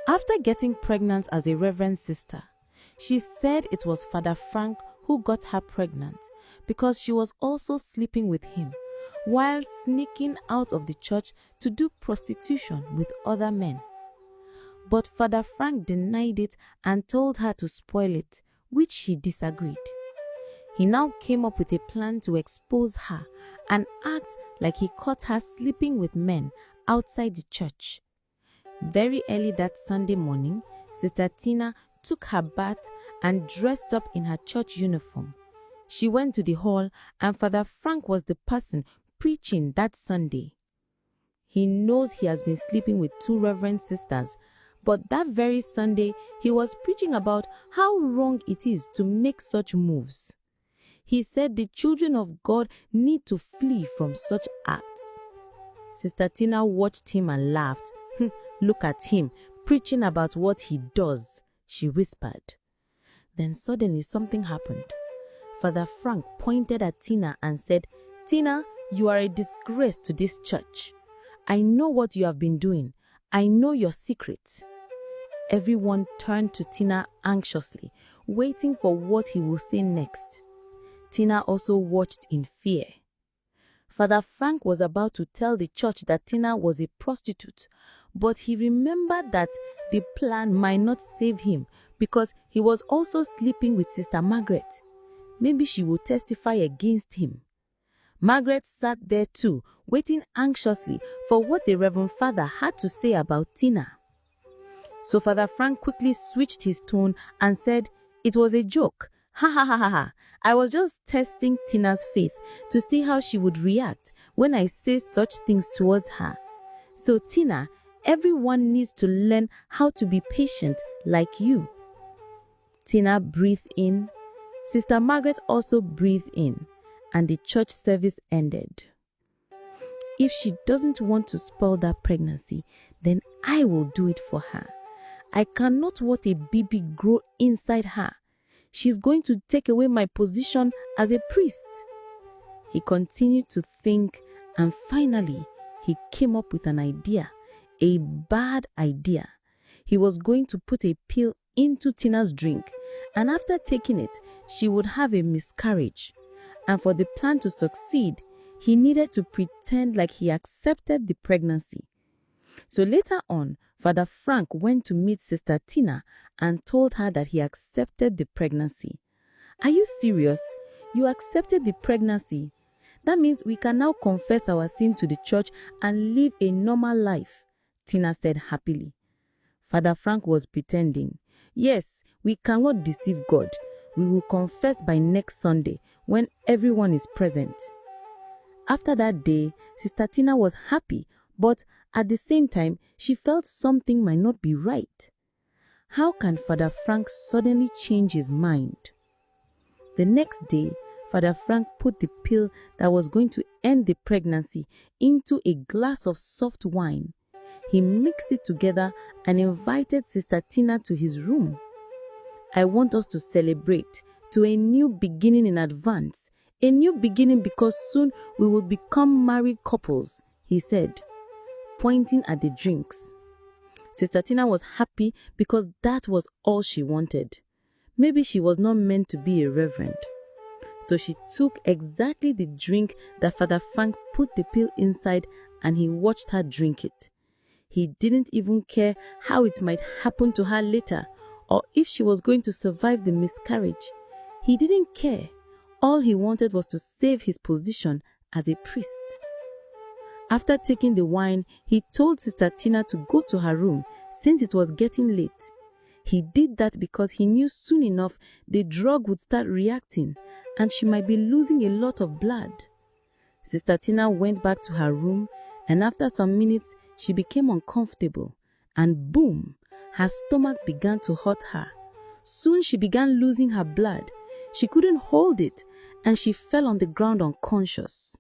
After getting pregnant as a Reverend sister, she said it was Father Frank who got her pregnant because she was also sleeping with him while sneaking out of the church to do prostitution with other men. But Father Frank denied it and told her to spoil it, which she disagreed. He now came up with a plan to expose her and act like he caught her sleeping with men outside the church. Very early that Sunday morning, Sister Tina took her bath and dressed up in her church uniform. She went to the hall and Father Frank was the person preaching that Sunday. He knows he has been sleeping with two Reverend sisters, but that very Sunday he was preaching about how wrong it is to make such moves. He said the children of God need to flee from such acts. Sister Tina watched him and laughed. "Look at him, preaching about what he does," she whispered. Then suddenly something happened. Father Frank pointed at Tina and said, "Tina, you are a disgrace to this church. I know what you have been doing. I know your secret." Everyone turned to Tina anxiously, waiting for what he will say next. Tina also watched in fear. Father Frank was about to tell the church that Tina was a prostitute, but he remembered that the plan might not save him because he was also sleeping with Sister Margaret. Maybe she would testify against him. Margaret sat there too, waiting anxiously for what the Reverend Father had to say about Tina. So Father Frank quickly switched his tone and said, "It was a joke. Ha ha ha ha ha. I was just testing Tina's faith to see how she would react when I say such things towards her. So Tina, everyone needs to learn how to be patient like you." Tina breathed in. Sister Margaret also breathed in, and the church service ended. If she doesn't want to spoil that pregnancy, then I will do it for her. I cannot watch a baby grow inside her. She's going to take away my position as a priest. He continued to think, and finally, he came up with an idea, a bad idea. He was going to put a pill into Tina's drink, and after taking it, she would have a miscarriage. And for the plan to succeed, he needed to pretend like he accepted the pregnancy. So later on, Father Frank went to meet Sister Tina and told her that he accepted the pregnancy. "Are you serious? You accepted the pregnancy? That means we can now confess our sin to the church and live a normal life," Tina said happily. Father Frank was pretending. "Yes, we cannot deceive God. We will confess by next Sunday when everyone is present." After that day, Sister Tina was happy, but at the same time, she felt something might not be right. How can Father Frank suddenly change his mind? The next day, Father Frank put the pill that was going to end the pregnancy into a glass of soft wine. He mixed it together and invited Sister Tina to his room. "I want us to celebrate to a new beginning in advance, a new beginning because soon we will become married couples," he said, pointing at the drinks. Sister Tina was happy because that was all she wanted. Maybe she was not meant to be a reverend. So she took exactly the drink that Father Frank put the pill inside and he watched her drink it. He didn't even care how it might happen to her later or if she was going to survive the miscarriage. He didn't care. All he wanted was to save his position as a priest. After taking the wine, he told Sister Tina to go to her room since it was getting late. He did that because he knew soon enough the drug would start reacting and she might be losing a lot of blood. Sister Tina went back to her room and after some minutes she became uncomfortable and boom, her stomach began to hurt her. Soon she began losing her blood. She couldn't hold it and she fell on the ground unconscious.